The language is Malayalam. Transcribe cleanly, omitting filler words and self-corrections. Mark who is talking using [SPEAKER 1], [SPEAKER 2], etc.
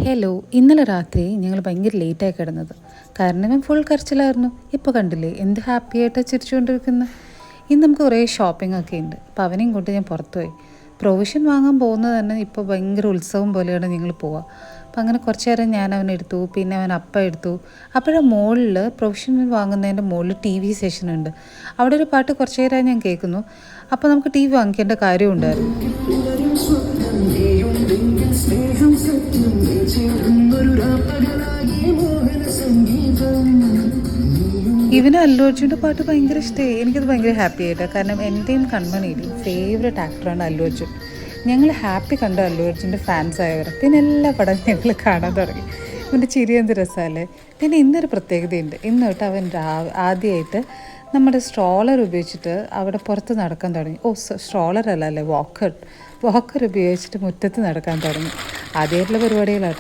[SPEAKER 1] ഹലോ, ഇന്നലെ രാത്രി ഞങ്ങൾ ഭയങ്കര ലേറ്റായി കിടന്നത്. കാരണം ഇവൻ ഫുൾ കരച്ചിലായിരുന്നു. ഇപ്പോൾ കണ്ടില്ലേ എന്ത് ഹാപ്പി ആയിട്ടാണ് ചിരിച്ചുകൊണ്ടിരിക്കുന്നത്. ഇന്ന് നമുക്ക് കുറേ ഷോപ്പിംഗ് ഒക്കെ ഉണ്ട്. അപ്പോൾ അവനെയും കൊണ്ട് ഞാൻ പുറത്തുപോയി. പ്രൊവിഷൻ വാങ്ങാൻ പോകുന്നത് തന്നെ ഇപ്പോൾ ഭയങ്കര ഉത്സവം പോലെയാണ് ഞങ്ങൾ പോവുക. അപ്പം അങ്ങനെ കുറച്ച് നേരം ഞാൻ അവനെടുത്തു, പിന്നെ അവൻ അപ്പം എടുത്തു. അപ്പോഴാണ് മുകളിൽ പ്രൊവിഷൻ വാങ്ങുന്നതിൻ്റെ മുകളിൽ ടി വി സെഷൻ ഉണ്ട്. അവിടെ ഒരു പാട്ട് കുറച്ച് നേരമായി ഞാൻ കേൾക്കുന്നു. അപ്പോൾ നമുക്ക് ടി വി വാങ്ങിക്കേണ്ട കാര്യമുണ്ടായിരുന്നു. ഇവന് അല്ലു അർജുൻ്റെ പാട്ട് ഭയങ്കര ഇഷ്ടമായി. എനിക്കത് ഭയങ്കര ഹാപ്പി ആയിട്ടാണ്. കാരണം എൻ്റെയും കൺമണിയുടെയും ഫേവറേറ്റ് ആക്ടറാണ് അല്ലു അർജുൻ. ഞങ്ങൾ ഹാപ്പി കണ്ട അല്ലു അർജുൻ്റെ ഫാൻസ് ആയവർ. പിന്നെ എല്ലാ പടം ഞങ്ങൾ കാണാൻ തുടങ്ങി. ഇവൻ്റെ ചിരി എന്ത് രസമല്ലേ. പിന്നെ ഇന്നൊരു പ്രത്യേകതയുണ്ട്. ഇന്ന് തൊട്ട് അവൻ ആദ്യമായിട്ട് നമ്മുടെ സ്ട്രോളർ ഉപയോഗിച്ചിട്ട് അവിടെ പുറത്ത് നടക്കാൻ തുടങ്ങി. സ്ട്രോളർ അല്ലേ, വാക്കർ ഉപയോഗിച്ചിട്ട് മുറ്റത്ത് നടക്കാൻ തുടങ്ങി. ആദ്യമായിട്ടുള്ള പരിപാടികളാണ്.